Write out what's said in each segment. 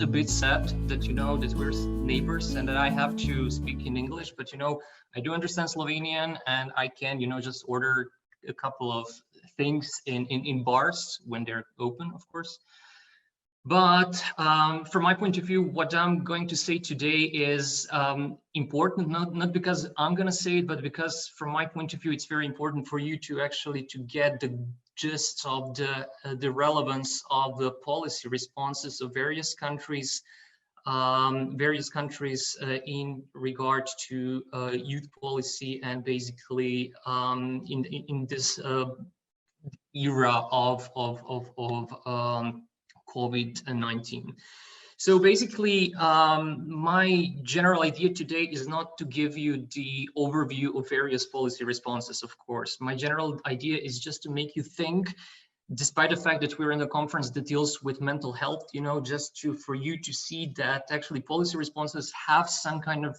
bit sad that, that we're neighbors and that I have to speak in English, but, I do understand Slovenian and I can, just order a couple of things in bars when they're open, of course. But from my point of view, what I'm going to say today is important, not because I'm going to say it, but because from my point of view, it's very important for you to actually to get the gist of the relevance of the policy responses of various countries in regard to youth policy and basically in this era of COVID-19. So basically, my general idea today is not to give you the overview of various policy responses, of course. My general idea is just to make you think, despite the fact that we're in a conference that deals with mental health, just for you to see that actually policy responses have some kind of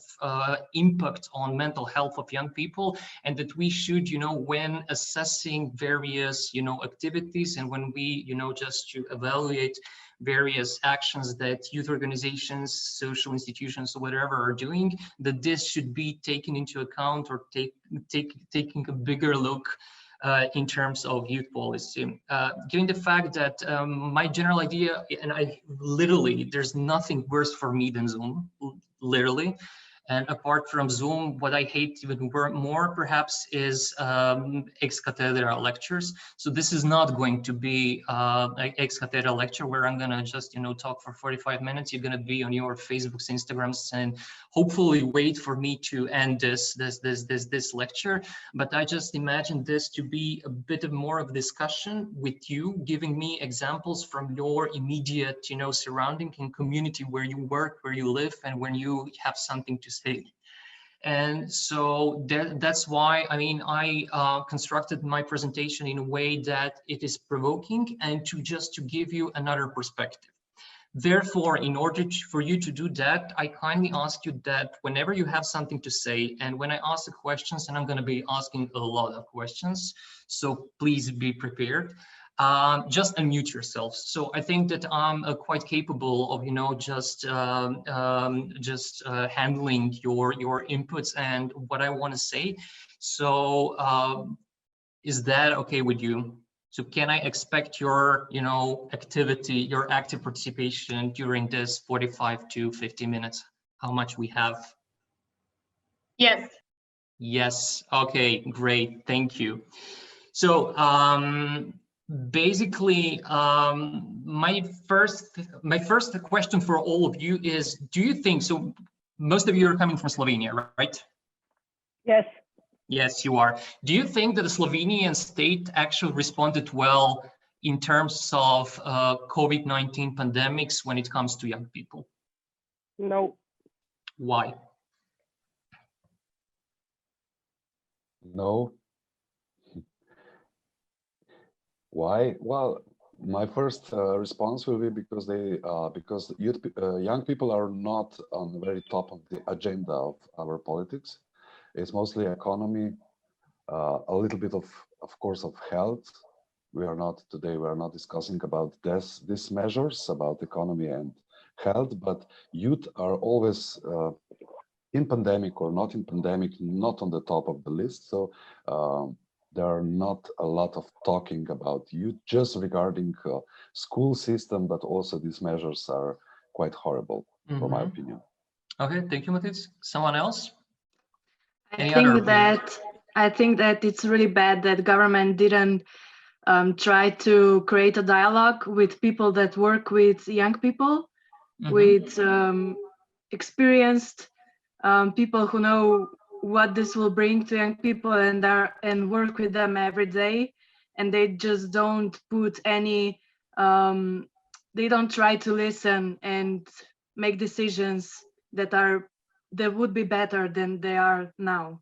impact on mental health of young people, and that we should, when assessing various, activities, and when we, just to evaluate various actions that youth organizations, social institutions, or whatever are doing, that this should be taken into account or taking a bigger look in terms of youth policy. Given the fact that my general idea, and there's nothing worse for me than Zoom, literally. And apart from Zoom, what I hate even more perhaps is ex cathedra lectures. So this is not going to be an ex cathedra lecture where I'm gonna just talk for 45 minutes. You're gonna be on your Facebooks, Instagrams, and hopefully wait for me to end this lecture. But I just imagine this to be a bit of more of a discussion with you, giving me examples from your immediate surrounding and community where you work, where you live, and when you have something to say. And so that's why I constructed my presentation in a way that it is provoking and to give you another perspective. Therefore, in order for you to do that, I kindly ask you that whenever you have something to say, and when I ask the questions, and I'm going to be asking a lot of questions, so please be prepared. Just unmute yourselves. So I think that I'm quite capable of, just handling your inputs and what I want to say. So is that okay with you? So can I expect your, activity, your active participation during this 45 to 50 minutes? How much we have? Yes. Yes. Okay, great. Thank you. So basically, my first question for all of you is, do you think, so most of you are coming from Slovenia, right? Yes. Yes, you are. Do you think that the Slovenian state actually responded well in terms of COVID-19 pandemics when it comes to young people? No. Why? No. Why? Well, my first response will be because young people are not on the very top of the agenda of our politics. It's mostly economy, a little bit of course, of health. We are not discussing about these measures about economy and health, but youth are always in pandemic or not in pandemic, not on the top of the list. So there are not a lot of talking about youth just regarding school system, but also these measures are quite horrible, from my opinion. Okay, thank you, Matis. Someone else? I think that it's really bad that government didn't try to create a dialogue with people that work with young people, with experienced people who know what this will bring to young people and work with them every day, and they just don't put any. They don't try to listen and make decisions that would be better than they are now.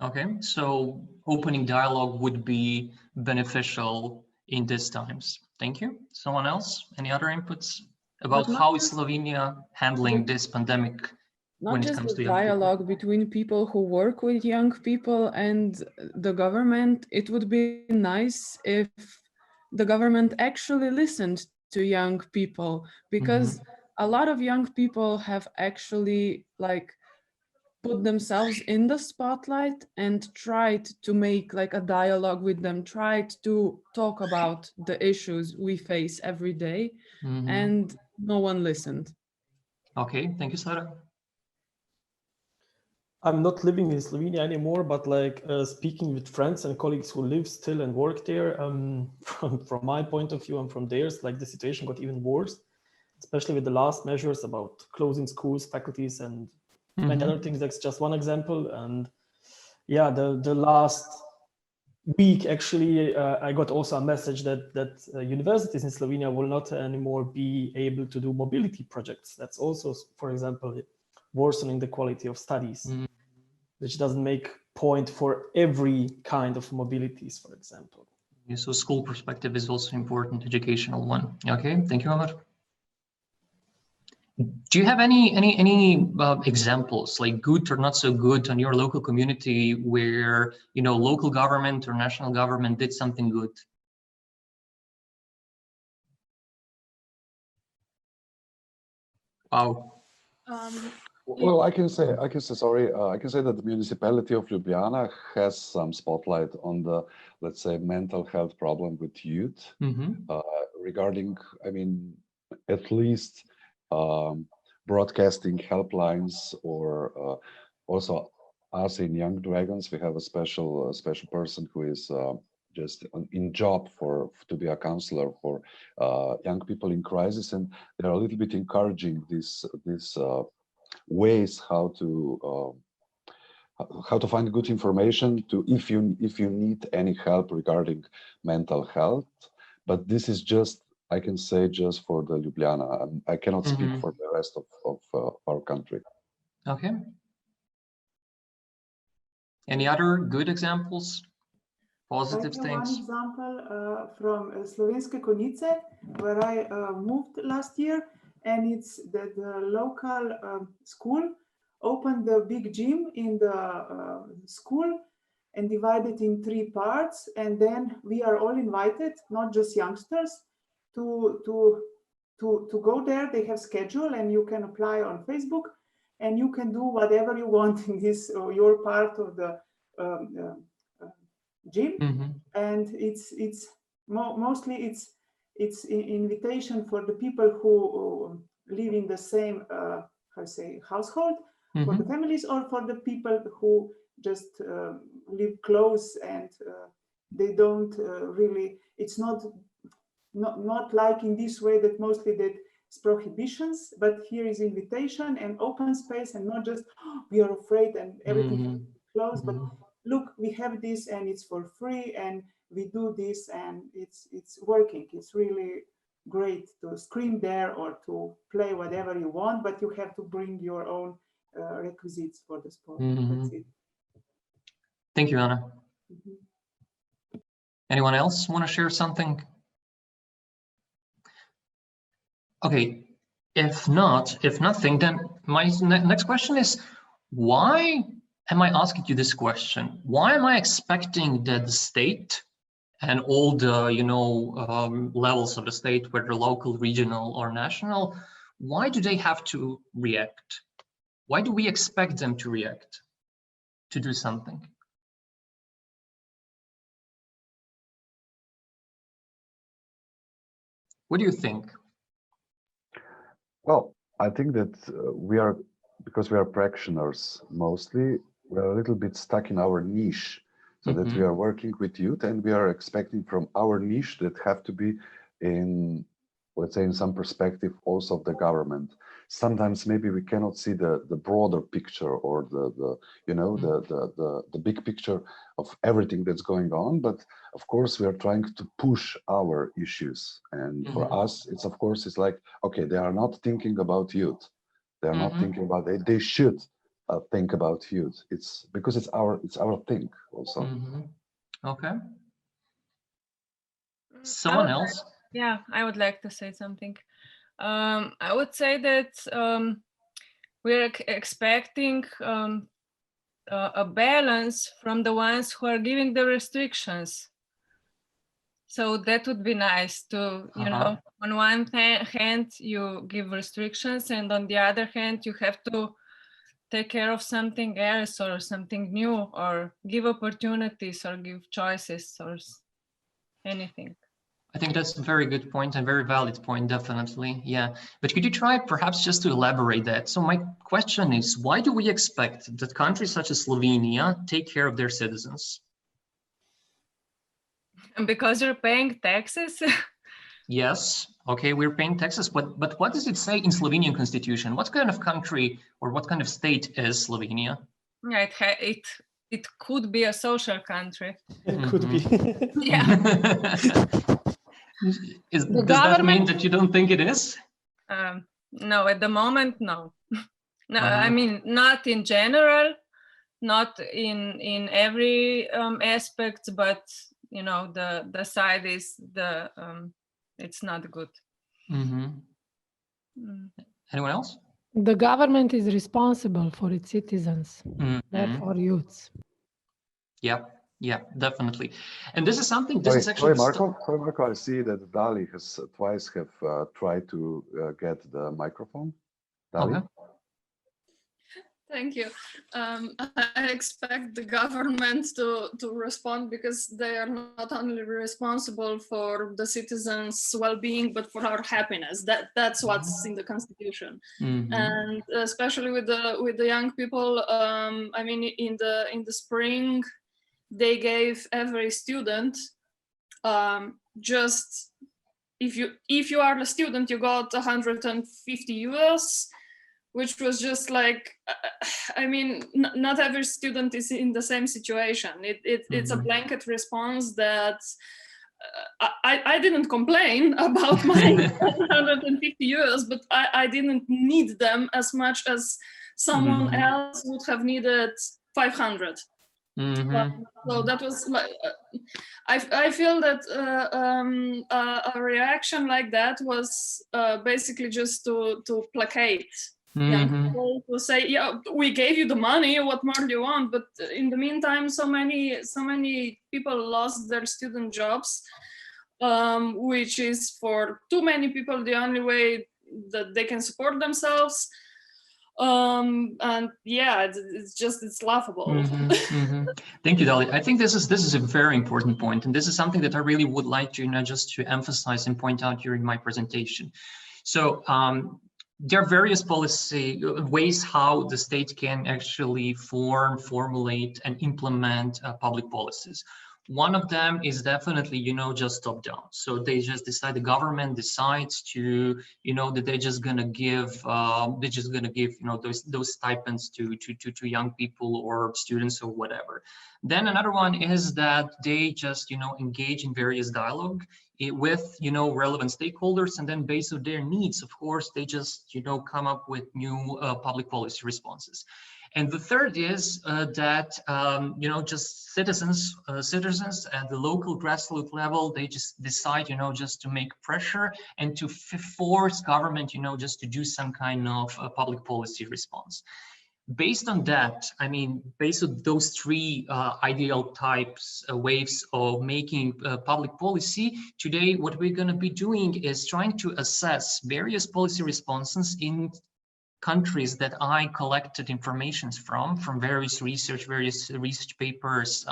Okay, so opening dialogue would be beneficial in these times. Thank you. Someone else? Any other inputs about how is Slovenia handling this pandemic? Not just the dialogue between people who work with young people and the government. It would be nice if the government actually listened to young people, because a lot of young people have actually like put themselves in the spotlight and tried to make like a dialogue with them, tried to talk about the issues we face every day, and no one listened. Okay, thank you, Sarah. I'm not living in Slovenia anymore, but like speaking with friends and colleagues who live still and work there, from my point of view and from theirs, like the situation got even worse, especially with the last measures about closing schools, faculties, and many other things. That's just one example. And yeah, the last week, actually, I got also a message that universities in Slovenia will not anymore be able to do mobility projects. That's also, for example, worsening the quality of studies, which doesn't make point for every kind of mobilities, for example. Yeah, so school perspective is also important, educational one. Okay, thank you, Amar. Do you have any examples, like good or not so good, on your local community where, you know, local government or national government did something good? Wow. Well, I can say that the municipality of Ljubljana has some spotlight on the, let's say, mental health problem with youth, regarding, I mean, at least broadcasting helplines, or also us in Young Dragons, we have a special person who is just in job to be a counselor for young people in crisis, and they're a little bit encouraging this ways how to find good information to if you need any help regarding mental health. But this is just, I can say, just for the Ljubljana. I cannot speak for the rest of our country. Okay. Any other good examples? Positive things? One example from Slovenske Konjice, where I moved last year, and it's that the local school opened the big gym in the school and divided in 3 parts, and then we are all invited, not just youngsters, to go there. They have schedule, and you can apply on Facebook, and you can do whatever you want in this your part of the gym. And it's mostly it's invitation for the people who live in the same household, for the families, or for the people who just live close, and they don't really, it's not like in this way that mostly that it's prohibitions, but here is invitation and open space, and not just we are afraid and everything is closed, but look, we have this and it's for free, and we do this, and it's working. It's really great to scream there or to play whatever you want, but you have to bring your own requisites for the sport. That's it. Thank you, Anna. Anyone else want to share something? Okay, if nothing, then my next question is, why am I asking you this question? Why am I expecting that the state and all the, you know, levels of the state, whether local, regional, or national, why do they have to react? Why do we expect them to react, to do something? What do you think? Well, I think that because we are practitioners mostly, we are a little bit stuck in our niche, so that we are working with youth, and we are expecting from our niche that have to be in, let's say, in some perspective also of the government. Sometimes maybe we cannot see the broader picture, or the big picture of everything that's going on, but of course we are trying to push our issues, and for us it's like, okay, they are not thinking about youth, they are not thinking about it, they should think about youth. It's because it's our thing also. Okay, someone else? Yeah, I would like to say something. I would say that we're expecting a balance from the ones who are giving the restrictions. So that would be nice to, you know, on one hand, you give restrictions, and on the other hand, you have to take care of something else or something new, or give opportunities or give choices or anything. I think that's a very good point and very valid point, definitely. Yeah. But could you try perhaps just to elaborate that? So my question is, why do we expect that countries such as Slovenia take care of their citizens? Because you're paying taxes? Yes. Okay, we're paying taxes, but what does it say in Slovenian constitution? What kind of country or what kind of state is Slovenia? Yeah, it could be a social country. It could be. Yeah. Does that mean that you don't think it is? No, at the moment, no. No, I mean, not in general, not in every aspect, but you know, the side is it's not good. Anyone else? The government is responsible for its citizens, therefore youths. Yeah, yeah, definitely. And this is something. Sorry, Marko. I see that Dali has twice tried to get the microphone. Dali. Okay. Thank you. I expect the government to respond, because they are not only responsible for the citizens' well-being, but for our happiness. That's what's in the constitution. And especially with the young people. I mean, in the spring, they gave every student just if you are a student, you got 150 euros. Which was just like, I mean, not every student is in the same situation. It's a blanket response that I didn't complain about my 150 euros, but I didn't need them as much as someone else would have needed 500. So that was like, I feel that a reaction like that was basically just to placate. People will say, yeah, we gave you the money, what more do you want? But in the meantime, so many people lost their student jobs, which is for too many people the only way that they can support themselves. And yeah, it's laughable. Thank you, Dali. I think this is a very important point, and this is something that I really would like to just to emphasize and point out during my presentation. So there are various policy ways how the state can actually formulate and implement public policies. One of them is definitely, just top down. So they just decide, the government decides to, that they're just gonna give, those stipends to young people or students or whatever. Then another one is that they just, engage in various dialogue with, relevant stakeholders, and then based on their needs, of course, they just, come up with new public policy responses. And the third is that, just citizens at the local grassroots level, they just decide, just to make pressure and to force government, just to do some kind of public policy response. Based on that, I mean, based on those three ideal types, waves of making public policy, today what we're going to be doing is trying to assess various policy responses in countries that I collected information from various research papers,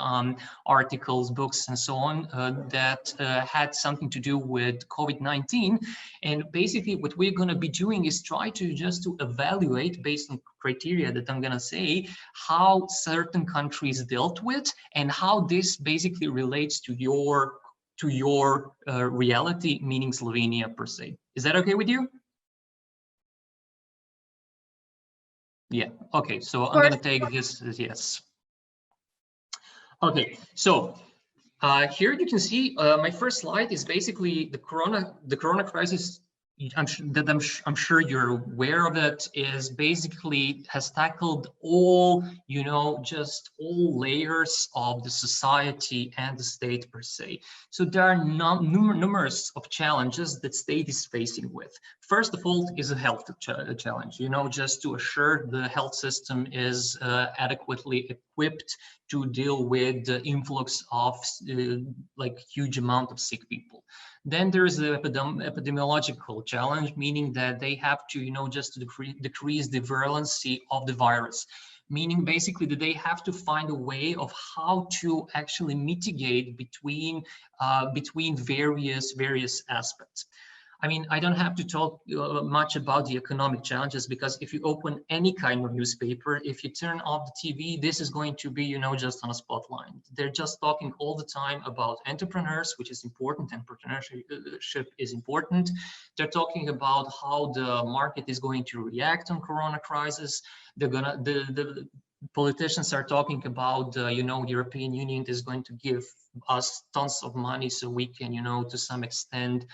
articles, books, and so on, that had something to do with COVID-19. And basically what we're going to be doing is try to evaluate, based on criteria that I'm going to say, how certain countries dealt with and how this basically relates to your reality, meaning Slovenia per se. Is that okay with you? Yeah, okay, so I'm gonna take this as yes. Okay, so here you can see my first slide is basically the corona crisis. I'm sure you're aware of it, is basically has tackled all, just all layers of the society and the state per se. So there are numerous of challenges that state is facing with. First of all is a health challenge, just to assure the health system is adequately equipped to deal with the influx of like huge amount of sick people. Then there is the epidemiological challenge, meaning that they have to, you know, just to decrease the virulency of the virus, meaning basically that they have to find a way of how to actually mitigate between various aspects. I mean, I don't have to talk much about the economic challenges, because if you open any kind of newspaper, if you turn off the TV, this is going to be, you know, just on a spotlight. They're just talking all the time about entrepreneurs, which is important. Entrepreneurship is important. They're talking about how the market is going to react on Corona crisis. They're gonna, the politicians are talking about, you know, the European Union is going to give us tons of money so we can, you know, to some extent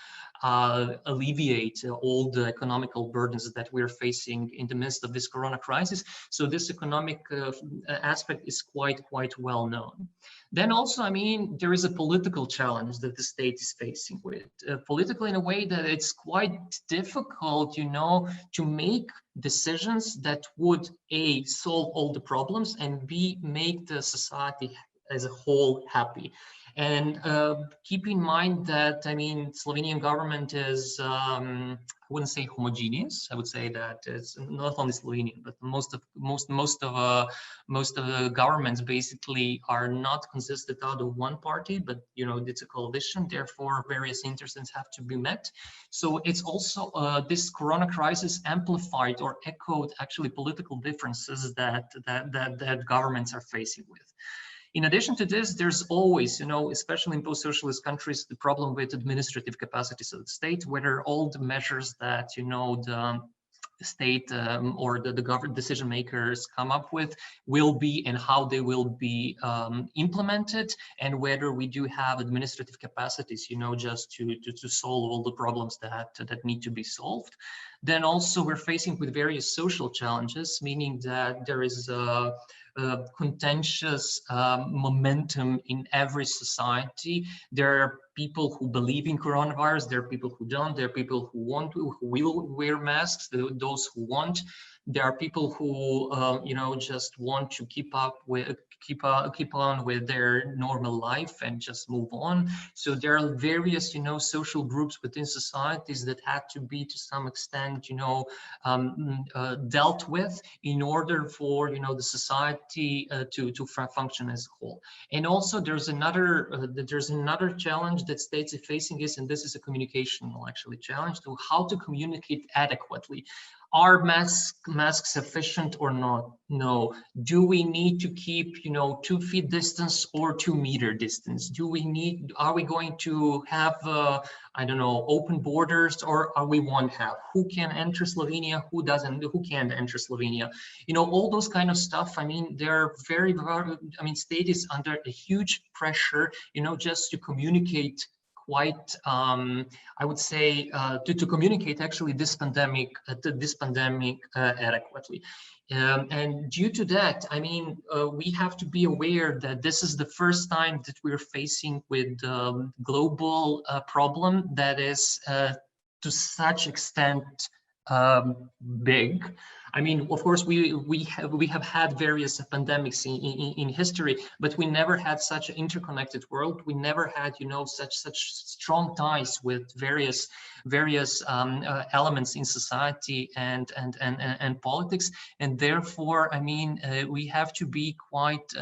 alleviate all the economical burdens that we're facing in the midst of this Corona crisis. So this economic aspect is quite well known. Then also, I mean, there is a political challenge that the state is facing with, political in a way that it's quite difficult, you know, to make decisions that would A, solve all the problems, and B, make the society as a whole happy. And keep in mind that, I mean, Slovenian government is, I wouldn't say homogeneous. I would say that it's not only Slovenian, but most of the governments basically are not consisted out of one party, but, you know, it's a coalition. Therefore, various interests have to be met. So it's also this Corona crisis amplified or echoed actually political differences that governments are facing with. In addition to this, there's always, you know, especially in post-socialist countries, the problem with administrative capacities of the state, whether all the measures that, you know, the state or the government decision makers come up with will be, and how they will be implemented, and whether we do have administrative capacities, you know, just to solve all the problems that need to be solved. Then also we're facing with various social challenges, meaning that there is contentious momentum in every society. There are people who believe in coronavirus, there are people who don't, there are people who who will wear masks, those who won't. There are people who you know, just want to keep on with their normal life and just move on. So there are various, you know, social groups within societies that had to be to some extent, you know, dealt with in order for, you know, the society to function as a whole. And also there's another challenge that states are facing is, and this is a communicational actually challenge, to how to communicate adequately. Are masks sufficient or not? No. Do we need to keep, you know, 2 feet distance or 2 meter distance? Are we going to have, I don't know, open borders, or we won't have? Who can enter Slovenia? Who can't enter Slovenia? You know, all those kind of stuff. I mean, they're very, I mean, state is under a huge pressure, you know, just to communicate quite, I would say, to communicate actually this pandemic adequately. And due to that, I mean, we have to be aware that this is the first time that we're facing with global problem that is to such extent big. I mean, of course, we have had various pandemics in history, but we never had such an interconnected world. We never had, you know, such strong ties with various elements in society and politics. And therefore, I mean, we have to be quite.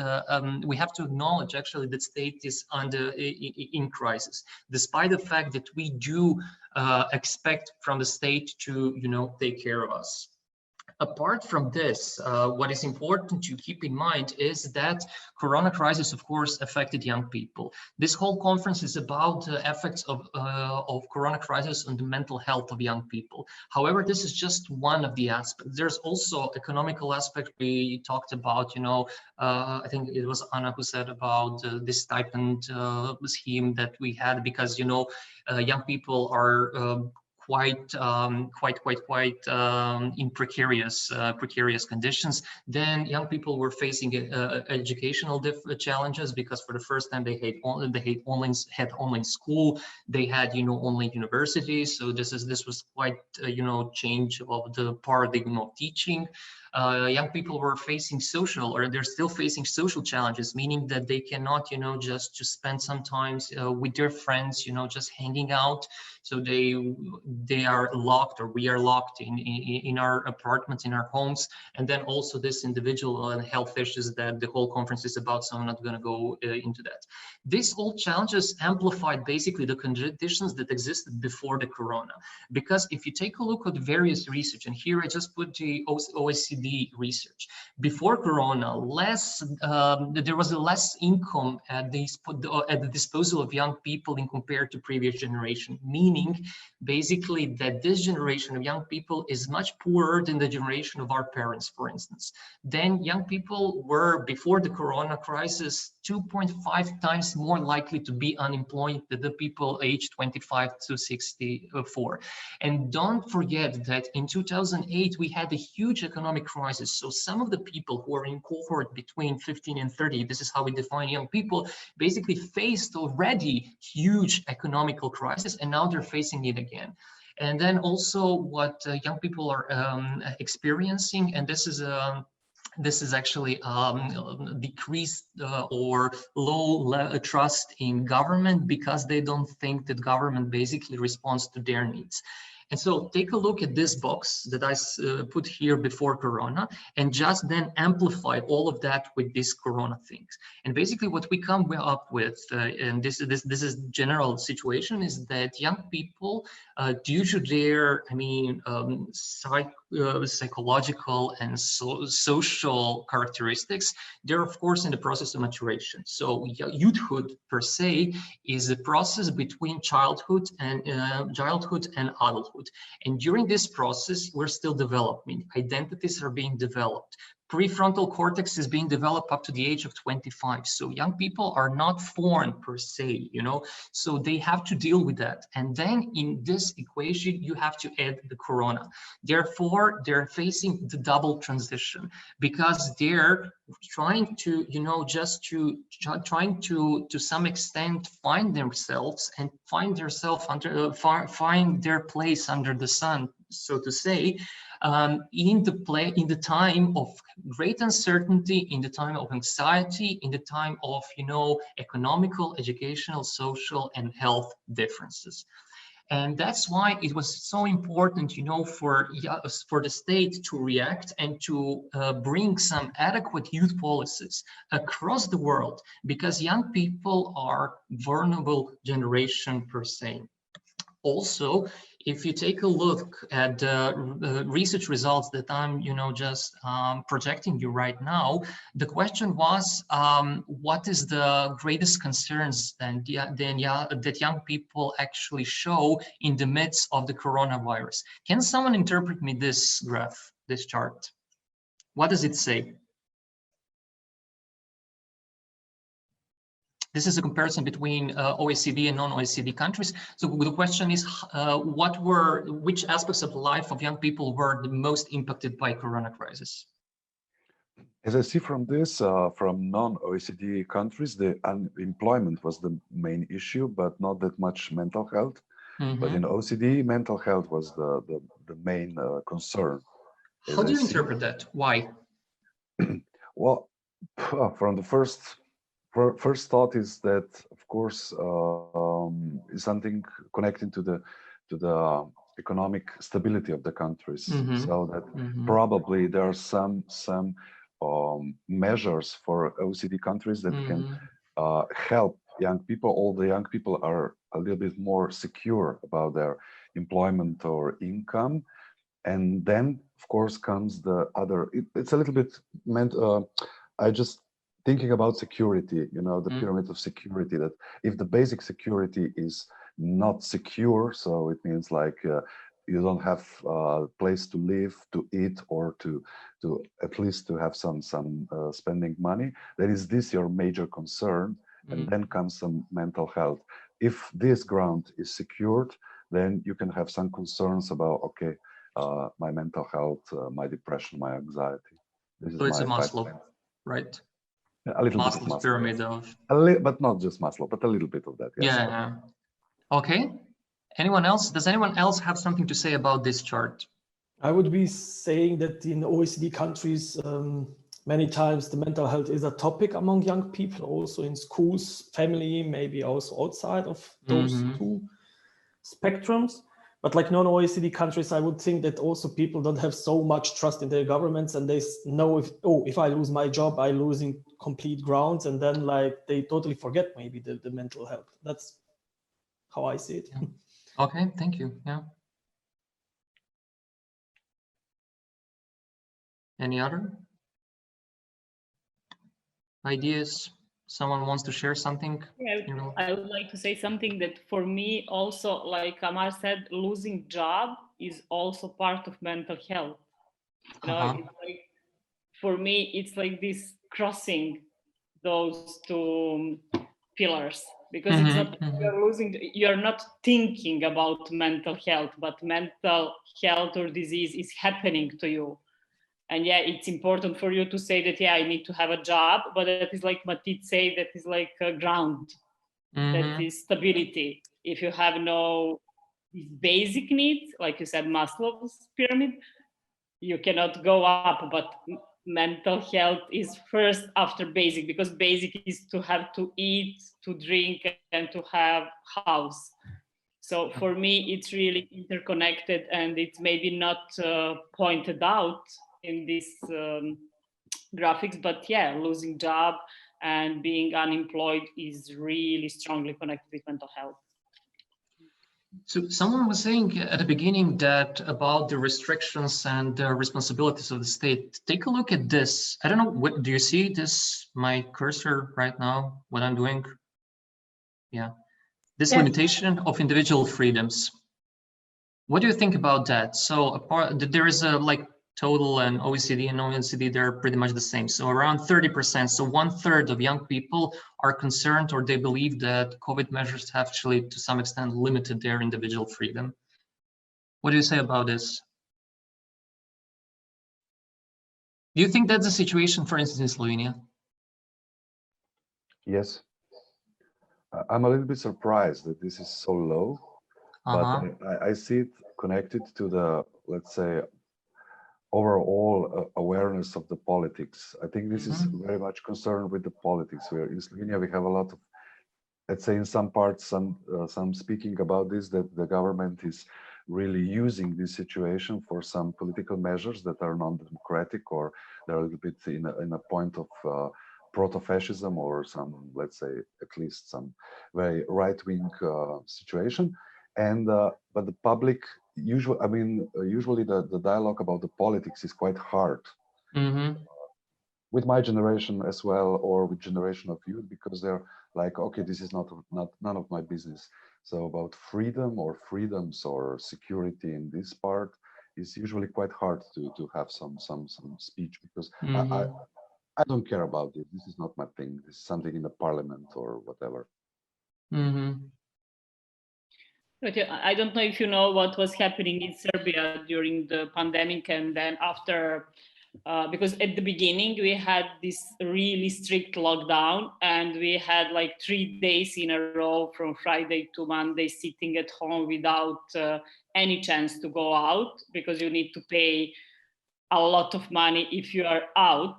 We have to acknowledge actually that state is in crisis, despite the fact that we do expect from the state to, you know, take care of us. Apart from this, what is important to keep in mind is that Corona crisis, of course, affected young people. This whole conference is about the effects of Corona crisis on the mental health of young people. However, this is just one of the aspects. There's also economical aspect. We talked about, you know, I think it was Anna who said about this stipend scheme that we had, because, you know, young people are quite in precarious conditions. Then young people were facing educational challenges, because for the first time they had online school. They had, you know, online universities. So this was quite you know, change of the paradigm of teaching. Young people were facing social, or they're still facing social challenges, meaning that they cannot, just spend some time with their friends, just hanging out. So they are locked, or we are locked in our apartments, in our homes. And then also this individual health issues that the whole conference is about, so I'm not going to go into that. These all challenges amplified basically the conditions that existed before the corona. Because if you take a look at various research, and here I just put the OECD research, before corona, there was a less income at the disposal of young people in compared to previous generation, meaning basically that this generation of young people is much poorer than the generation of our parents, for instance. Then young people were, before the corona crisis, 2.5 times more likely to be unemployed than the people aged 25 to 64. And don't forget that in 2008, we had a huge economic crisis. So some of the people who are in cohort between 15 and 30, this is how we define young people, basically faced already huge economical crisis, and now they're facing it again. And then also what young people are experiencing, and this is actually decreased or low trust in government, because they don't think that government basically responds to their needs. And so take a look at this box that I put here before corona, and just then amplify all of that with these corona things. And basically what we come up with, and this is general situation, is that young people, due to their, psychological and social characteristics, they're of course in the process of maturation. So youthhood per se is a process between childhood and adulthood. And during this process, we're still developing. Identities are being developed. Prefrontal cortex is being developed up to the age of 25. So young people are not foreign per se, so they have to deal with that. And then in this equation, you have to add the corona. Therefore, they're facing the double transition, because they're trying to, trying to some extent find themselves and find their place under the sun, so to say, in the time of great uncertainty, in the time of anxiety, in the time of, economical, educational, social, and health differences. And that's why it was so important, for the state to react and to bring some adequate youth policies across the world, because young people are vulnerable generation per se. Also, if you take a look at the research results that I'm, just projecting you right now, the question was, what is the greatest concerns that young people actually show in the midst of the coronavirus? Can someone interpret me this graph, this chart? What does it say? This is a comparison between OECD and non-OECD countries. So the question is, which aspects of the life of young people were the most impacted by corona crisis? As I see from this, from non-OECD countries, the unemployment was the main issue, but not that much mental health. But in OECD, mental health was the main concern. How do you interpret that? Why? Well, from the first thought is that, of course, is something connecting to the economic stability of the countries. So that probably there are some measures for OECD countries that can help young people. All the young people are a little bit more secure about their employment or income. And then, of course, comes the other. It's a little bit meant. Thinking about security, the pyramid of security, that if the basic security is not secure, so it means like you don't have a place to live, to eat, or to at least to have some spending money, then is this your major concern? And then comes some mental health. If this ground is secured, then you can have some concerns about, okay, my mental health, my depression, my anxiety. So it's a Maslow, right? A little bit of Maslow's pyramid of, but not just Maslow, but a little bit of that. Yes. Yeah. Okay. Does anyone else have something to say about this chart? I would be saying that in OECD countries, many times the mental health is a topic among young people, also in schools, family, maybe also outside of those two spectrums. But like non-OECD countries, I would think that also people don't have so much trust in their governments, and they know if I lose my job, I'm losing complete grounds, and then like they totally forget maybe the mental health. That's how I see it. Yeah. Okay, thank you. Yeah. Any other ideas? Someone wants to share something? Yeah, I would like to say something that for me also, like Amar said, losing job is also part of mental health. You know, it's like, for me, it's like this crossing those two pillars, because it's not, you're not thinking about mental health, but mental health or disease is happening to you. And yeah, it's important for you to say that, yeah, I need to have a job, but that is like Matit say, that is like a ground, that is stability. If you have no basic needs, like you said, Maslow's pyramid, you cannot go up, but mental health is first after basic, because basic is to have to eat, to drink, and to have house. So for me, it's really interconnected, and it's maybe not pointed out in these graphics, but yeah, losing job and being unemployed is really strongly connected with mental health. So someone was saying at the beginning that about the restrictions and the responsibilities of the state. Take a look at this. I don't know, what do you see this, my cursor right now, what I'm doing? Yeah, this limitation of individual freedoms. What do you think about that? So there is a like total and OECD and non-OECD, they're pretty much the same. So around 30%, so 1/3 of young people are concerned, or they believe that COVID measures have actually to some extent limited their individual freedom. What do you say about this? Do you think that's the situation, for instance, in Slovenia? Yes. I'm a little bit surprised that this is so low, but I see it connected to the, let's say, overall awareness of the politics. I think this is very much concerned with the politics. Where in Slovenia we have a lot of, let's say, in some parts, some speaking about this, that the government is really using this situation for some political measures that are non-democratic, or they're a little bit in a point of proto-fascism, or some, let's say, at least some very right-wing situation. And but the public usually, I mean, usually the dialogue about the politics is quite hard with my generation as well, or with generation of youth, because they're like, okay, this is not none of my business. So about freedom or freedoms or security in this part is usually quite hard to have some speech, because I don't care about it. This is not my thing. This is something in the parliament or whatever. But I don't know if you know what was happening in Serbia during the pandemic, and then after, because at the beginning we had this really strict lockdown, and we had like 3 days in a row from Friday to Monday sitting at home without any chance to go out, because you need to pay a lot of money if you are out.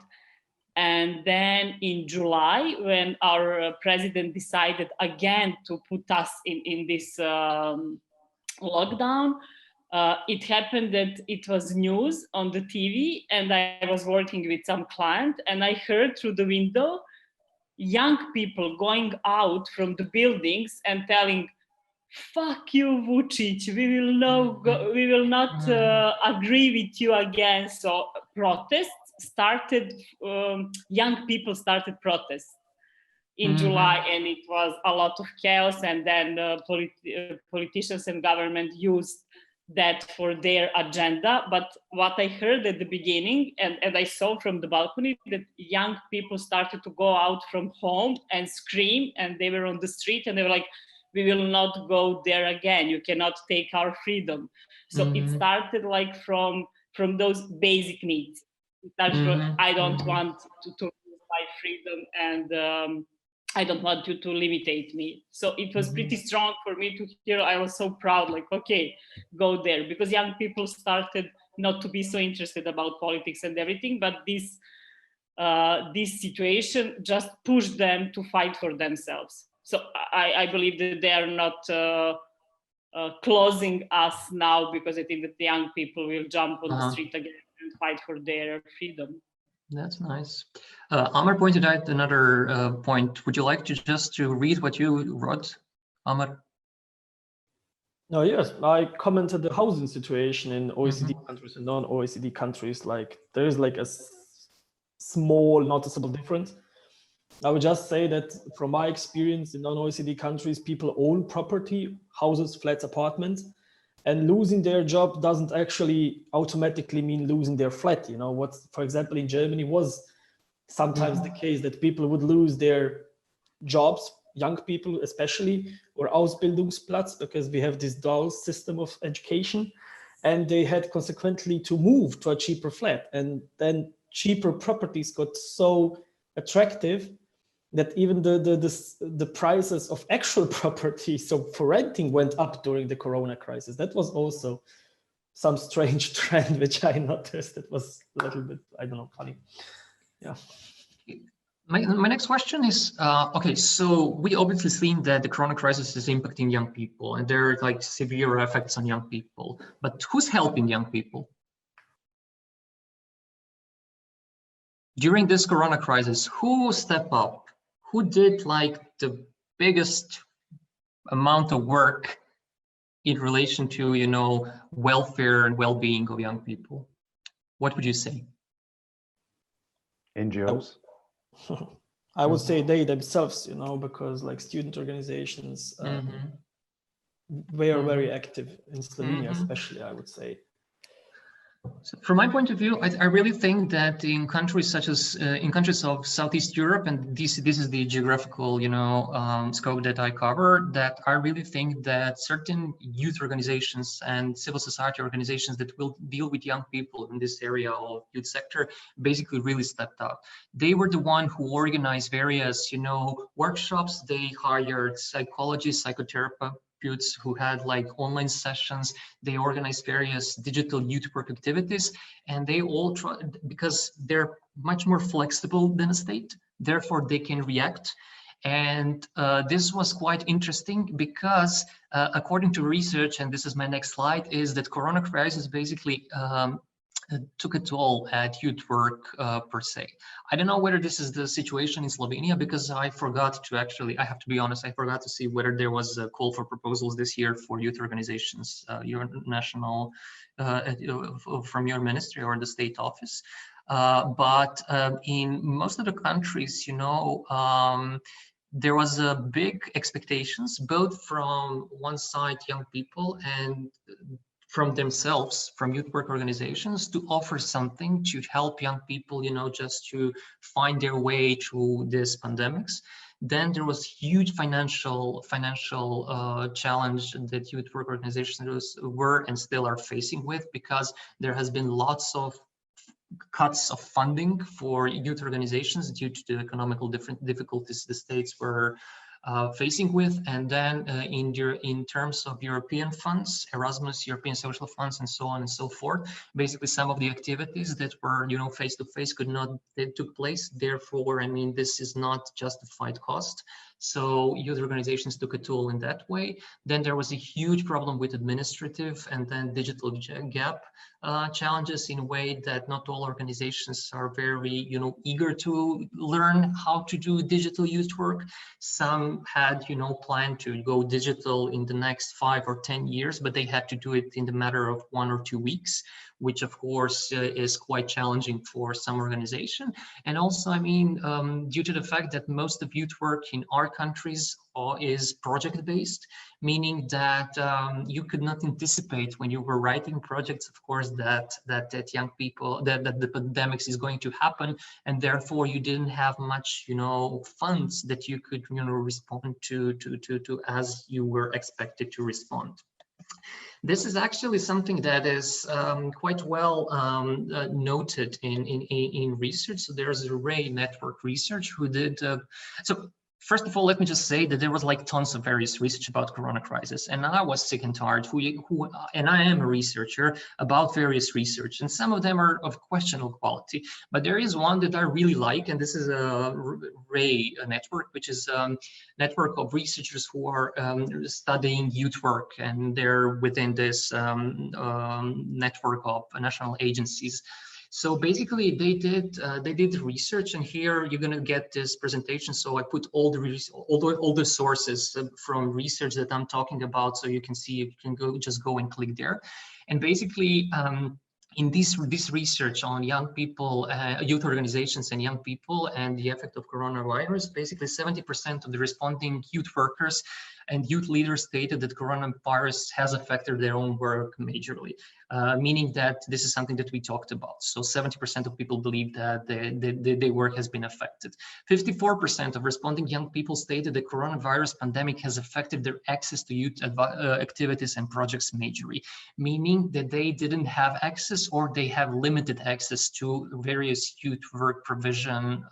And then in July, when our president decided again to put us in this lockdown, it happened that it was news on the TV, and I was working with some client, and I heard through the window young people going out from the buildings and telling, "Fuck you, Vučić! We will not agree with you again." So protests started. Young people started protests in July, and it was a lot of chaos. And then politicians and government used that for their agenda. But what I heard at the beginning, and I saw from the balcony, that young people started to go out from home and scream, and they were on the street, and they were like, "We will not go there again. You cannot take our freedom." So it started like from those basic needs. It started from, I don't want to lose my freedom, and I don't want you to limitate me. So it was pretty strong for me to hear. I was so proud, like, okay, go there, because young people started not to be so interested about politics and everything, but this situation just pushed them to fight for themselves. So I believe that they are not closing us now, because I think that the young people will jump on the street again and fight for their freedom. That's nice. Amar pointed out another point. Would you like to just to read what you wrote, Amar? No, yes, I commented the housing situation in OECD countries and non-OECD countries. Like there is like a small noticeable difference. I would just say that from my experience in non-OECD countries, people own property, houses, flats, apartments, and losing their job doesn't actually automatically mean losing their flat. You know, what, for example, in Germany was sometimes the case that people would lose their jobs, young people especially, or Ausbildungsplatz, because we have this dual system of education, and they had consequently to move to a cheaper flat. And then cheaper properties got so attractive that even the prices of actual property, so for renting, went up during the Corona crisis. That was also some strange trend which I noticed. It was a little bit, I don't know, funny. Yeah. My next question is, okay, so we obviously seen that the Corona crisis is impacting young people, and there are like severe effects on young people, but who's helping young people? During this Corona crisis, who stepped up? Who did like the biggest amount of work in relation to, you know, welfare and well-being of young people? What would you say? NGOs? I would say they themselves, you know, because like student organizations were very active in Slovenia, especially, I would say. So from my point of view, I really think that in countries such as in countries of Southeast Europe, and this is the geographical, you know, scope that I cover, that I really think that certain youth organizations and civil society organizations that will deal with young people in this area of youth sector basically really stepped up. They were the one who organized various, you know, workshops. They hired psychologists, psychotherapists, who had like online sessions. They organized various digital youth work activities, and they all try, because they're much more flexible than a state, therefore they can react. And this was quite interesting because according to research, and this is my next slide, is that Corona crisis basically took a toll at youth work per se. I don't know whether this is the situation in Slovenia, because I forgot to actually, I have to be honest, I forgot to see whether there was a call for proposals this year for youth organizations, your national, from your ministry or the state office. But in most of the countries, you know, there was a big expectations, both from one side, young people, and from themselves, from youth work organizations, to offer something to help young people, you know, just to find their way through this pandemics. Then there was huge financial challenge that youth work organizations were and still are facing with, because there has been lots of cuts of funding for youth organizations due to the economical difficulties the states were facing with. And then in terms of European funds, Erasmus, European social funds, and so on and so forth, basically some of the activities that were, you know, face-to-face could not, they took place. Therefore, I mean, this is not justified cost. So youth organizations took a toll in that way. Then there was a huge problem with administrative and then digital gap challenges, in a way that not all organizations are very, you know, eager to learn how to do digital youth work. Some had, you know, planned to go digital in the next 5 or 10 years, but they had to do it in the matter of 1 or 2 weeks, which of course is quite challenging for some organization. And also, I mean, due to the fact that most of youth work in our countries is project-based, meaning that you could not anticipate when you were writing projects, of course, that young people, that the pandemics is going to happen, and therefore you didn't have much, you know, funds that you could, you know, respond to as you were expected to respond. This is actually something that is quite well noted in research. So there's a Ray Network research who did, so First of all, let me just say that there was like tons of various research about corona crisis, and I was sick and tired, and I am a researcher about various research, and some of them are of questionable quality, but there is one that I really like, and this is a RAY network, which is a network of researchers who are studying youth work, and they're within this network of national agencies. So basically, they did research, and here you're gonna get this presentation. So I put all the sources from research that I'm talking about, so you can see. You can go and click there, and basically. In this research on young people, youth organizations and young people and the effect of coronavirus, basically 70% of the responding youth workers and youth leaders stated that coronavirus has affected their own work majorly, meaning that this is something that we talked about. So 70% of people believe that their work has been affected. 54% of responding young people stated the coronavirus pandemic has affected their access to youth activities and projects majorly, meaning that they didn't have access or they have limited access to various youth work provision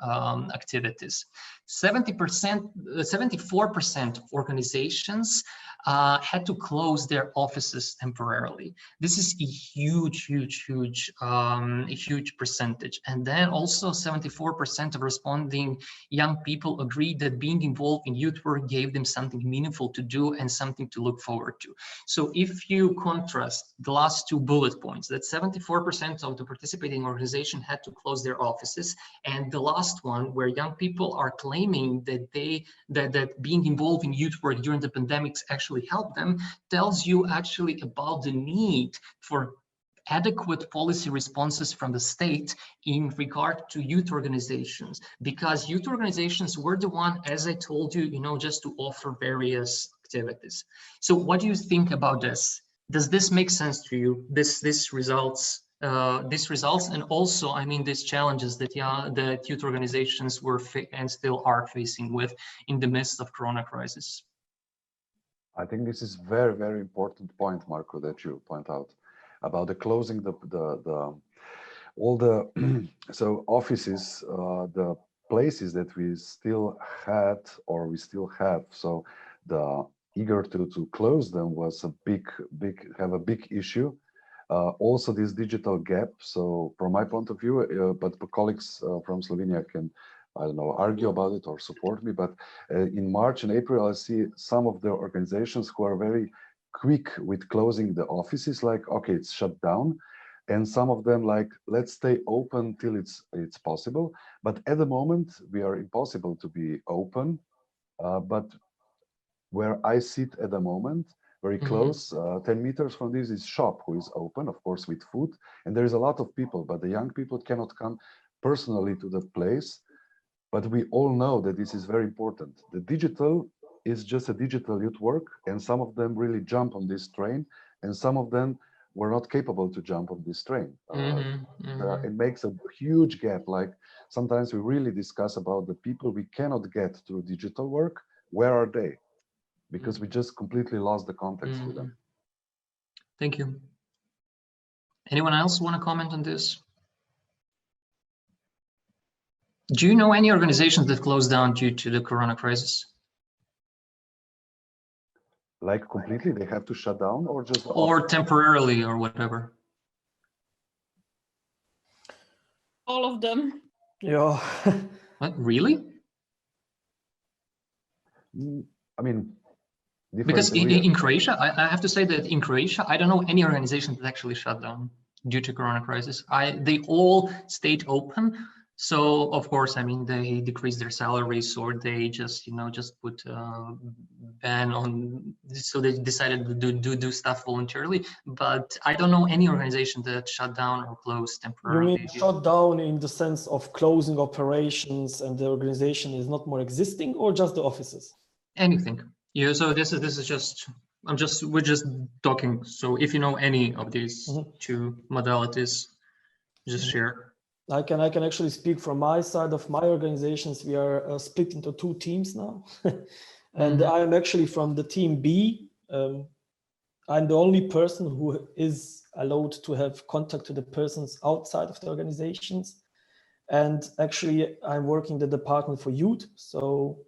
activities. 74% of organizations had to close their offices temporarily. This is a huge percentage. And then also 74% of responding young people agreed that being involved in youth work gave them something meaningful to do and something to look forward to. So if you contrast the last two bullet points, that 74% of the participating organization had to close their offices, and the last one where young people are claiming that that being involved in youth work during the pandemics actually helped them, tells you actually about the need for adequate policy responses from the state in regard to youth organizations, because youth organizations were the one, as I told you, just to offer various activities. So what do you think about this? Does this make sense to you? This results, and also, I mean, these challenges that that youth organizations were and still are facing with in the midst of Corona crisis? I think this is very, very important point, Marko, that you point out about the closing all the so offices, the places that we still had or we still have. So the eager to close them was a big issue. Also this digital gap. So from my point of view, but colleagues from Slovenia can, I don't know, argue about it or support me, but in March and April, I see some of the organizations who are very quick with closing the offices, like, okay, it's shut down. And some of them like, let's stay open till it's possible. But at the moment, we are impossible to be open. But where I sit at the moment, very close, 10 meters from this is shop who is open, of course, with food. And there is a lot of people, but the young people cannot come personally to the place. But we all know that this is very important. The digital is just a digital youth work, and some of them really jump on this train, and some of them were not capable to jump on this train. It makes a huge gap. Like sometimes we really discuss about the people we cannot get through digital work. Where are they? Because we just completely lost the context with them. Thank you. Anyone else want to comment on this? Do you know any organizations that closed down due to the Corona crisis? Like completely, they have to shut down, or just or temporarily, or whatever? All of them. Yeah. What, really? I mean, because in Croatia, I have to say that in Croatia, I don't know any organization that actually shut down due to Corona crisis. They all stayed open. So of course, I mean, they decreased their salaries, or they just, just put a ban on. So they decided to do stuff voluntarily. But I don't know any organization that shut down or closed temporarily. You mean shut down in the sense of closing operations and the organization is not more existing, or just the offices? Anything. Yeah. So this is just. We're just talking. So if you know any of these two modalities, just share. I can actually speak from my side of my organizations. We are split into two teams now. And I'm actually from the team B. I'm the only person who is allowed to have contact to the persons outside of the organizations. And actually I'm working the department for youth. So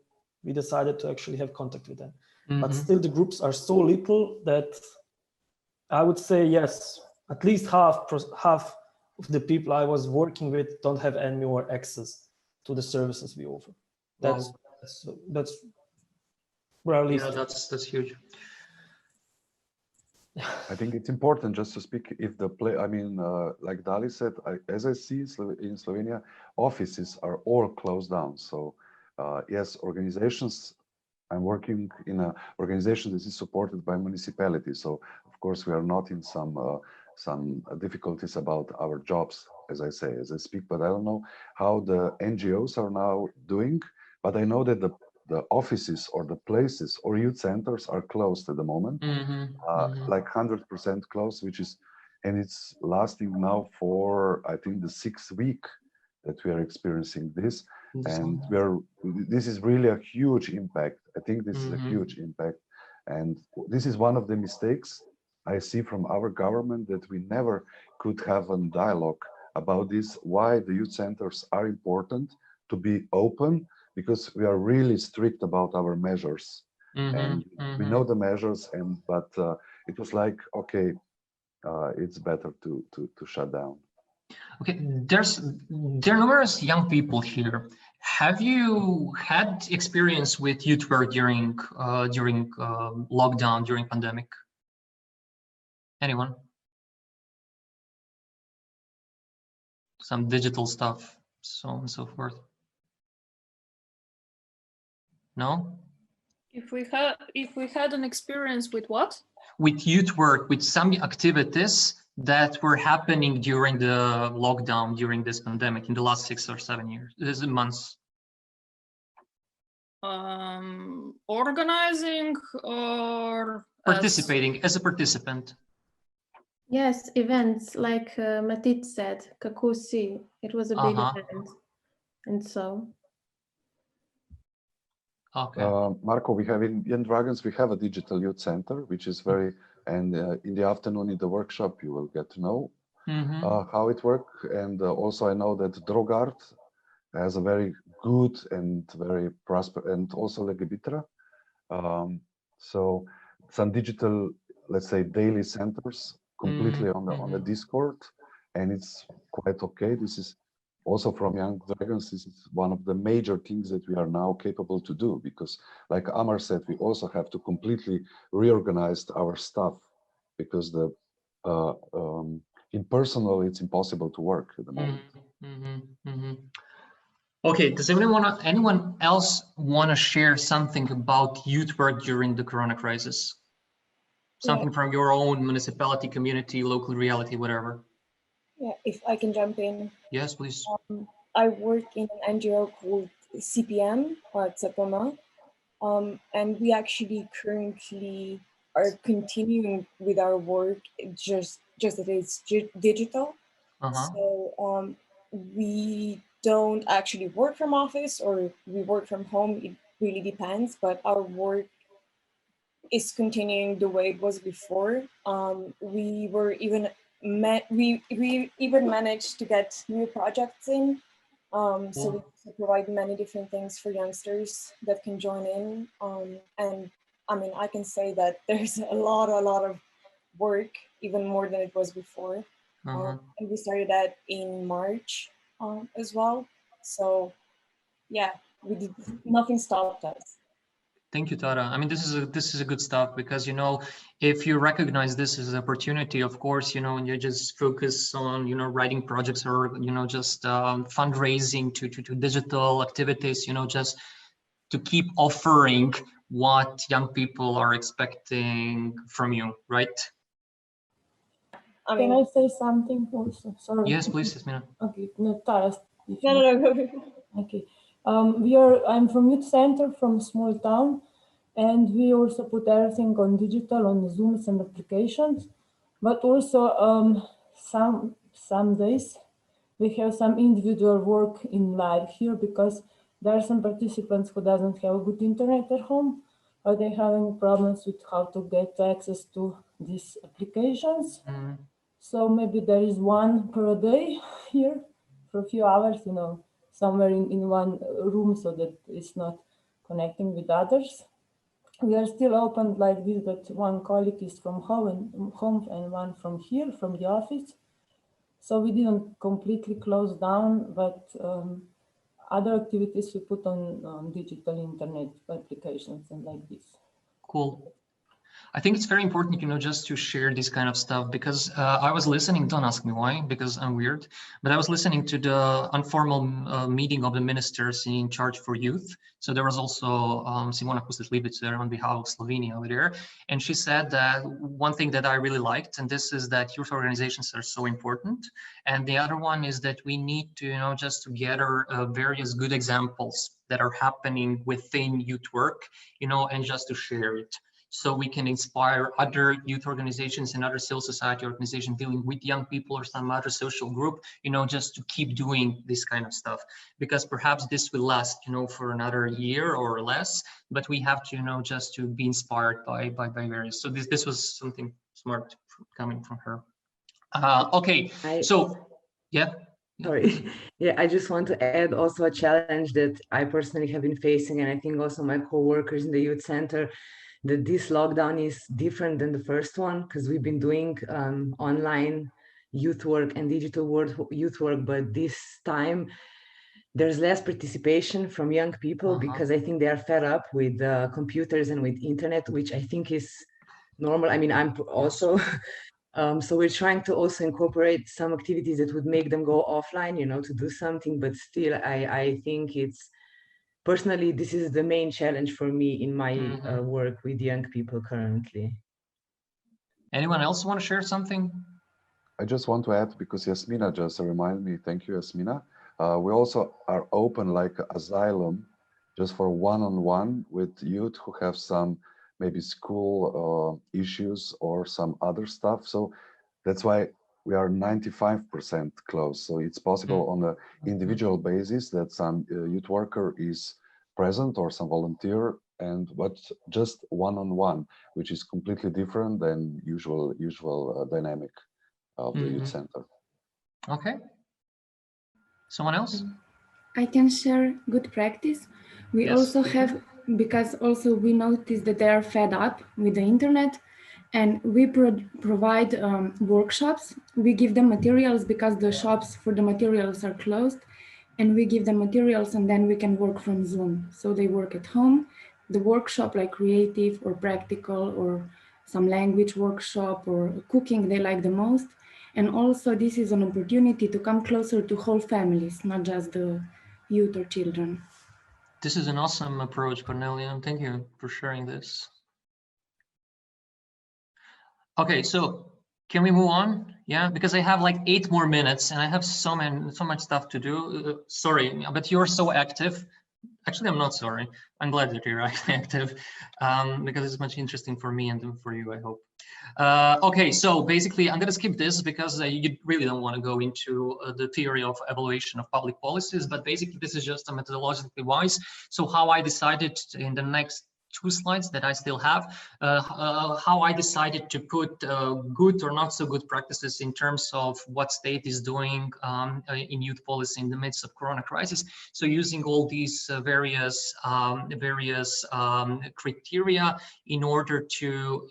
we decided to actually have contact with them. But still the groups are so little that I would say, yes, at least half of the people I was working with don't have any more access to the services we offer. That's realistic. Yeah, that's huge. I think it's important just to speak if the play, I mean, like Dali said, as I see in Slovenia, offices are all closed down. So yes, organizations, I'm working in an organization that is supported by municipalities. So of course we are not in some difficulties about our jobs, as I speak, but I don't know how the NGOs are now doing, but I know that the offices or the places or youth centers are closed at the moment, like 100% closed, and it's lasting now for, I think, the 6th week that we are experiencing this. And this is really a huge impact. I think this is a huge impact. And this is one of the mistakes I see from our government, that we never could have a dialogue about this, why the youth centers are important to be open, because we are really strict about our measures. And we know the measures, but it was like, okay, it's better to shut down. Okay, there are numerous young people here. Have you had experience with youth work during lockdown, during pandemic? Anyone? Some digital stuff, so on and so forth. No? If we had an experience with what? With youth work, with some activities that were happening during the lockdown, during this pandemic, in the last 6 or 7 years, months. Organizing or participating as a participant. Yes, events like Matit said, Kakusi. It was a big event, and so. Okay. Marko, we have in Young Dragons, we have a digital youth center, which is very, and in the afternoon in the workshop, you will get to know how it works. And also I know that Drogart has a very good and very prosperous, and also Legebitra. So some digital, let's say, daily centers completely on the Discord, and it's quite okay. This is also from Young Dragons. This is one of the major things that we are now capable to do, because like Amar said, we also have to completely reorganize our stuff, because the in personal it's impossible to work at the moment. Okay, does anyone else want to share something about youth work during the Corona crisis? Something from your own municipality, community, local reality, whatever. Yeah, if I can jump in. Yes, please. I work in an NGO called CPM, or CPM, and we actually currently are continuing with our work, just that it's digital. So we don't actually work from office, or we work from home. It really depends, but our work is continuing the way it was before. We were even we even managed to get new projects in, so we provide many different things for youngsters that can join in. And I mean, I can say that there's a lot of work, even more than it was before. And we started that in March as well. So yeah, we did, nothing stopped us. Thank you, Tara. I mean, this is a good stuff, because, you know, if you recognize this as an opportunity, of course, you know, and you just focus on, you know, writing projects, or, you know, just fundraising to digital activities, you know, just to keep offering what young people are expecting from you, right? Can I say something also? Sorry. Yes, please, Yasmina. Okay, no, Tara. No. Okay. I'm from Youth Center, from a small town, and we also put everything on digital, on Zooms and applications. But also some days we have some individual work in live here, because there are some participants who doesn't have a good internet at home, or they're having problems with how to get access to these applications. So maybe there is one per day here for a few hours, you know, somewhere in one room, so that it's not connecting with others. We are still open like this, that one colleague is from home and one from here, from the office. So we didn't completely close down, but other activities we put on digital internet applications and like this. Cool. I think it's very important, you know, just to share this kind of stuff, because I was listening, don't ask me why, because I'm weird, but I was listening to the informal meeting of the ministers in charge for youth. So there was also Simona Pustetljic there on behalf of Slovenia over there. And she said that one thing that I really liked, and this is that youth organizations are so important. And the other one is that we need to, you know, just to gather various good examples that are happening within youth work, you know, and just to share it. So we can inspire other youth organizations and other civil society organizations dealing with young people or some other social group, you know, just to keep doing this kind of stuff, because perhaps this will last, you know, for another year or less, but we have to, you know, just to be inspired by various. So this was something smart coming from her. Okay, so yeah. Sorry. Yeah, I just want to add also a challenge that I personally have been facing, and I think also my co-workers in the youth center, that this lockdown is different than the first one, because we've been doing online youth work and digital youth work, but this time there's less participation from young people because I think they are fed up with computers and with internet, which I think is normal. I mean, I'm also, so we're trying to also incorporate some activities that would make them go offline, you know, to do something, but still I think it's, personally, this is the main challenge for me in my work with young people currently. Anyone else want to share something? I just want to add, because Yasmina just reminded me, thank you, Yasmina. We also are open like asylum, just for one-on-one with youth who have some maybe school issues or some other stuff. So that's why we are 95% closed. So it's possible on an individual basis that some youth worker is present or some volunteer, but just one-on-one, which is completely different than usual dynamic of the youth center. Okay. Someone else? I can share good practice. We also have, because also we noticed that they are fed up with the internet, and we provide workshops. We give them materials because the shops for the materials are closed, and we give them materials and then we can work from Zoom. So they work at home. The workshop, like creative or practical or some language workshop or cooking, they like the most. And also this is an opportunity to come closer to whole families, not just the youth or children. This is an awesome approach, Cornelia. Thank you for sharing this. Okay, so can we move on? Yeah, because I have like 8 more minutes and I have so much stuff to do. Sorry, but you're so active. Actually, I'm not sorry. I'm glad that you're active because it's much interesting for me and for you, I hope. Okay, so basically, I'm going to skip this because you really don't want to go into the theory of evaluation of public policies, but basically, this is just a methodologically wise. So how I decided in the next 2 slides that I still have, how I decided to put good or not so good practices in terms of what state is doing in youth policy in the midst of Corona crisis. So using all these various criteria in order to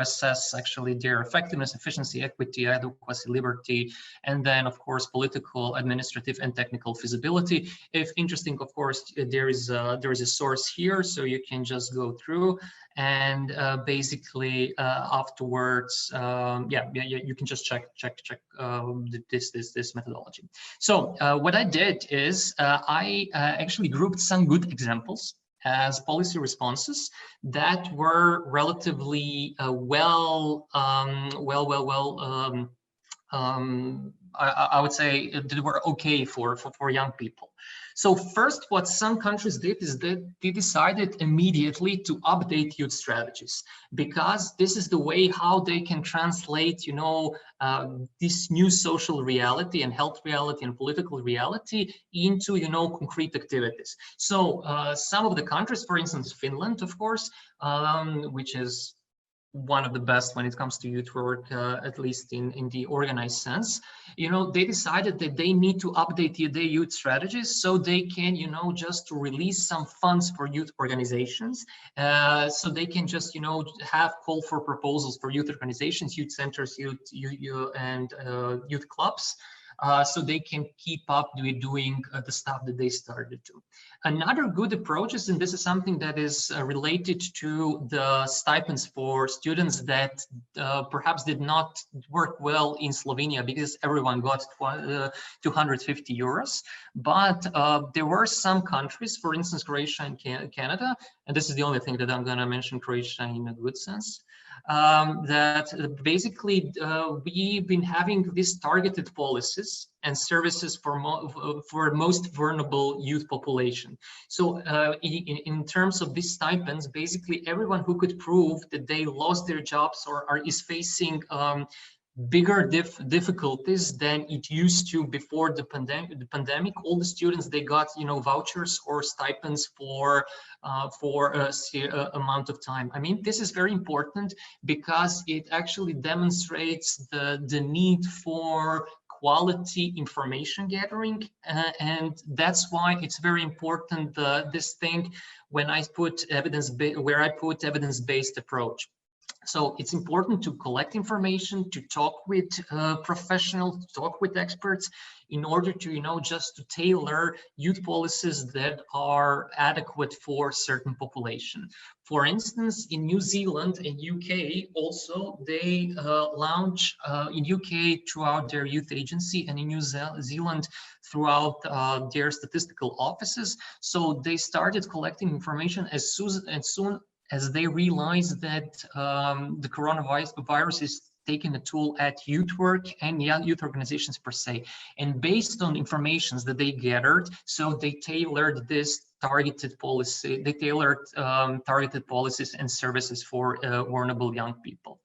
assess actually their effectiveness, efficiency, equity, adequacy, liberty, and then of course political, administrative, and technical feasibility. If interesting, of course, there is a source here, so you can just go through and basically afterwards, you can just check this methodology. So what I did is I actually grouped some good examples as policy responses that were relatively I would say they were okay for young people. So first, what some countries did is that they decided immediately to update youth strategies, because this is the way how they can translate, this new social reality and health reality and political reality into, concrete activities. So some of the countries, for instance, Finland, of course, which is one of the best when it comes to youth work, at least in the organized sense. You know, they decided that they need to update their youth strategies so they can, you know, just to release some funds for youth organizations, so they can just, you know, have call for proposals for youth organizations, youth centers, youth clubs. So they can keep up with doing the stuff that they started to. Another good approach is, and this is something that is related to the stipends for students that perhaps did not work well in Slovenia, because everyone got 250 euros. But there were some countries, for instance, Croatia and Canada, and this is the only thing that I'm going to mention Croatia in a good sense, that basically we've been having these targeted policies and services for most vulnerable youth population. So in terms of these stipends, basically everyone who could prove that they lost their jobs or is facing bigger difficulties than it used to before the pandemic, all the students, they got, you know, vouchers or stipends for a amount of time. I mean, this is very important because it actually demonstrates the need for quality information gathering, and that's why it's very important, this thing when I put evidence-based approach. So it's important to collect information, to talk with professionals, to talk with experts, in order to, you know, just to tailor youth policies that are adequate for certain population. For instance, in New Zealand and UK also, they launch in UK throughout their youth agency, and in New Zealand throughout their statistical offices. So they started collecting information as soon as they realized that the coronavirus is taking a toll at youth work and youth organizations per se. And based on information that they gathered, so they tailored this targeted policy, they tailored targeted policies and services for vulnerable young people.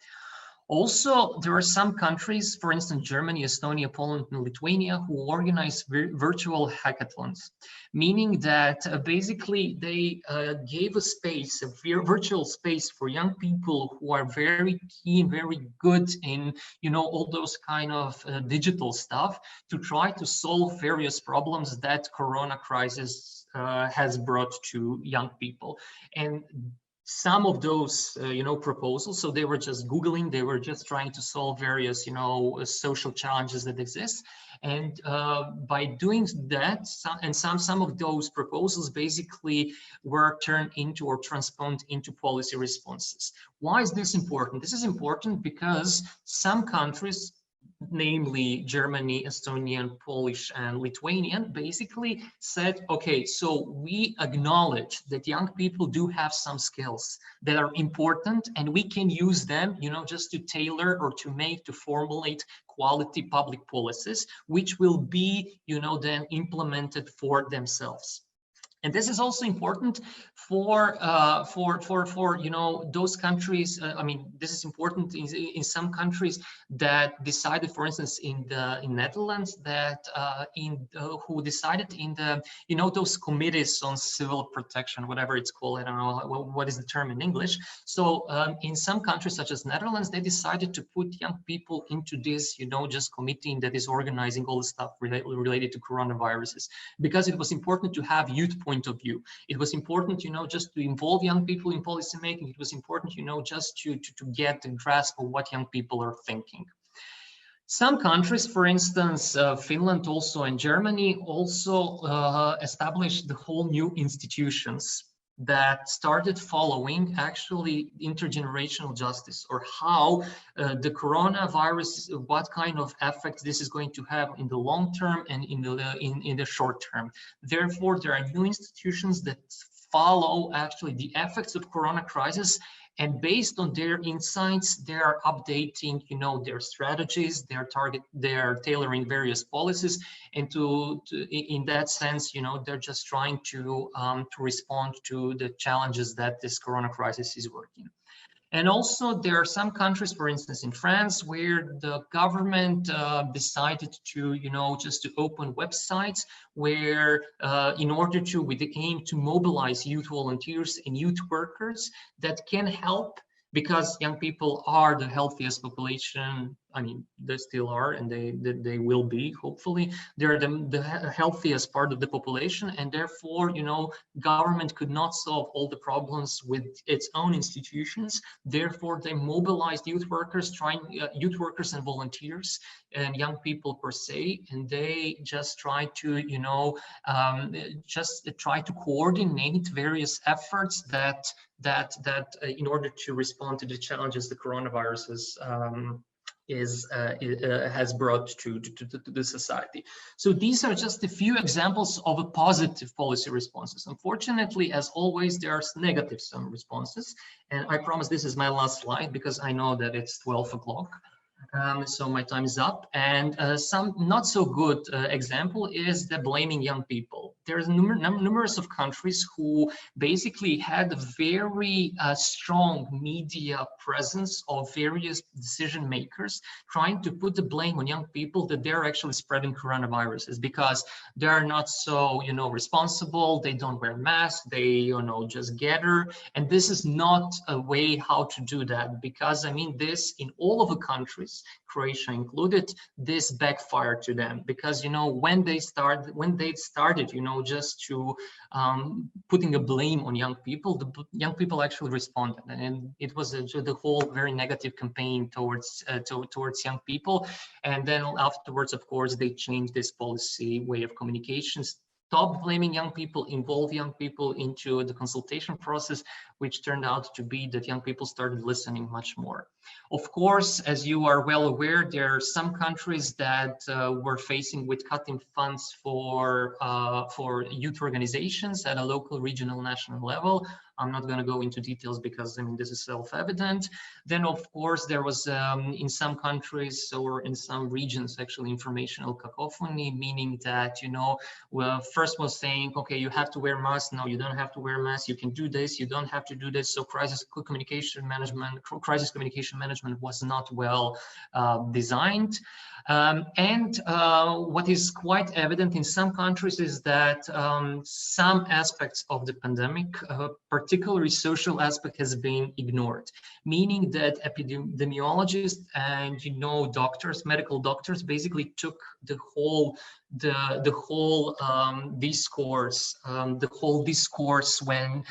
Also, there are some countries, for instance, Germany, Estonia, Poland, and Lithuania, who organize virtual hackathons, meaning that basically they gave a space, a virtual space for young people who are very keen, very good in, you know, all those kind of digital stuff, to try to solve various problems that Corona crisis has brought to young people. And some of those, you know, proposals, so they were just Googling, they were just trying to solve various, you know, social challenges that exist. And by doing that, some of those proposals basically were turned into or transformed into policy responses. Why is this important? This is important because some countries, namely Germany, Estonian, Polish, and Lithuanian, basically said, okay, so we acknowledge that young people do have some skills that are important, and we can use them, you know, just to tailor or to formulate quality public policies, which will be, you know, then implemented for themselves. And this is also important for you know, those countries. I mean, this is important in some countries that decided, for instance, in Netherlands, that who decided in the, you know, those committees on civil protection, whatever it's called. I don't know what is the term in English. So in some countries such as Netherlands, they decided to put young people into this, you know, just committee that is organizing all the stuff related to coronaviruses, because it was important to have youth point of view. It was important, you know, just to involve young people in policy making. It was important, you know, just to get the grasp of what young people are thinking. Some countries, for instance, Finland also and Germany also established the whole new institutions that started following actually intergenerational justice, or how the coronavirus, what kind of effect this is going to have in the long term and in the short term. Therefore, there are new institutions that follow actually the effects of corona crisis, and based on their insights, they are updating, you know, their strategies, they're tailoring various policies, and in that sense, you know, they're just trying to respond to the challenges that this corona crisis is working. And also there are some countries, for instance, in France, where the government decided to, you know, just to open websites where in order to, with the aim to mobilize youth volunteers and youth workers that can help because young people are the healthiest population. I mean, they still are, and they will be, hopefully. They're the healthiest part of the population, and therefore, you know, government could not solve all the problems with its own institutions. Therefore, they mobilized youth workers, youth workers and volunteers, and young people per se, and they just try to, you know, just try to coordinate various efforts that in order to respond to the challenges the coronavirus has brought to the society. So these are just a few examples of a positive policy responses. Unfortunately, as always, there are negative some responses, and I promise this is my last slide because I know that it's 12 o'clock. So my time is up, and some not so good example is the blaming young people. There's numerous of countries who basically had a very strong media presence of various decision makers trying to put the blame on young people that they're actually spreading coronaviruses because they're not so, you know, responsible. They don't wear masks. They, you know, just gather, and this is not a way how to do that, because I mean, this in all of the countries, Croatia included, this backfired to them, because, you know, when they started, you know, just to putting a blame on young people, the young people actually responded, and it was the whole very negative campaign towards young people. And then afterwards, of course, they changed this policy way of communications. Stop blaming young people, involve young people into the consultation process, which turned out to be that young people started listening much more. Of course, as you are well aware, there are some countries that were facing with cutting funds for youth organizations at a local, regional, national level. I'm not going to go into details because I mean this is self-evident. Then, of course, there was in some countries or in some regions actually informational cacophony, meaning that, you know, well, first was saying, okay, you have to wear masks. No, you don't have to wear masks. You can do this. You don't have to do this. So crisis communication management was not well designed. What is quite evident in some countries is that some aspects of the pandemic, particularly social aspect, has been ignored, meaning that epidemiologists and, you know, doctors, medical doctors, basically took the whole discourse when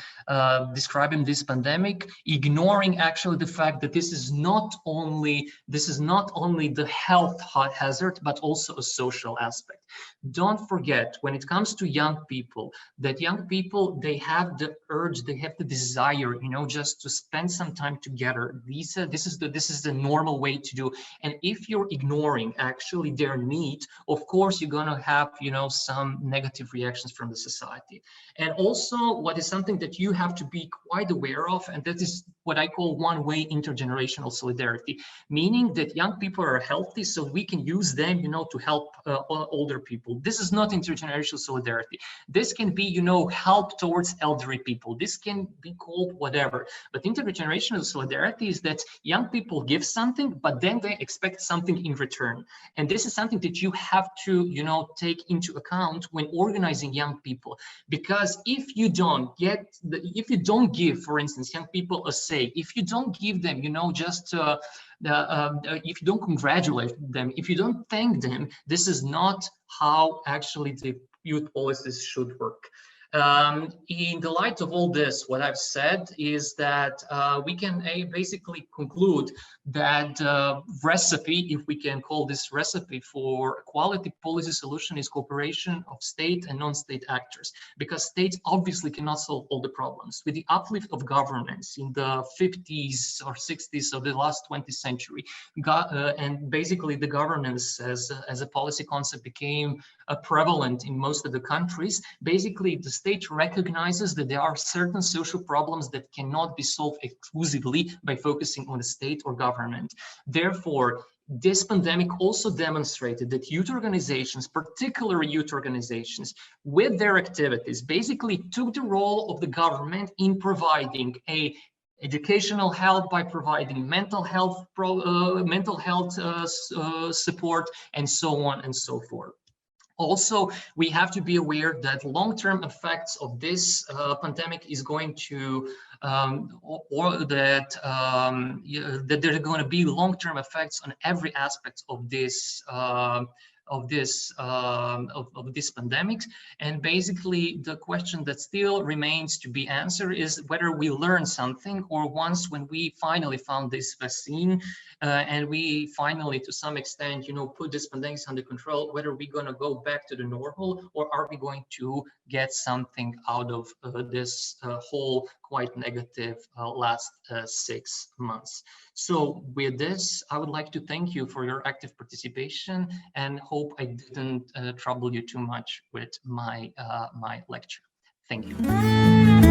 describing this pandemic, ignoring actually the fact that this is not only the health hazard, but also a social aspect. Don't forget, when it comes to young people, that young people, they have the urge, they have the desire, you know, just to spend some time together. This is the normal way to do. And if you're ignoring actually their need, of course you're gonna have, you know, some negative reactions from the society. And also, what is something that you have to be quite aware of, and that is what I call one-way intergenerational solidarity, meaning that young people are healthy, so we can use them, you know, to help older people. This is not intergenerational solidarity. This can be, you know, help towards elderly people. This can be called whatever. But intergenerational solidarity is that young people give something, but then they expect something in return. And this is something that you have to, you know, take into account when organizing young people. Because if you don't give, for instance, young people a say, if you don't give them, you know, just if you don't congratulate them, if you don't thank them, this is not how actually the youth policies should work. In the light of all this, what I've said is that we can basically conclude that recipe, if we can call this recipe for a quality policy solution, is cooperation of state and non-state actors, because states obviously cannot solve all the problems. With the uplift of governance in the 50s or 60s of the last 20th century, and basically the governance as a policy concept became prevalent in most of the countries, basically the state recognizes that there are certain social problems that cannot be solved exclusively by focusing on the state or government. Therefore, this pandemic also demonstrated that youth organizations, particularly youth organizations, with their activities, basically took the role of the government in providing educational help, by providing mental health support, and so on and so forth. Also, we have to be aware that long-term effects of this pandemic is going to, that there are going to be long-term effects on every aspect of this pandemic. And basically, the question that still remains to be answered is whether we learn something, or once when we finally found this vaccine and we finally, to some extent, put this pandemic under control, whether we're going to go back to the normal, or are we going to get something out of this whole quite negative last 6 months. So with this, I would like to thank you for your active participation, and hope I didn't trouble you too much with my my lecture. Thank you.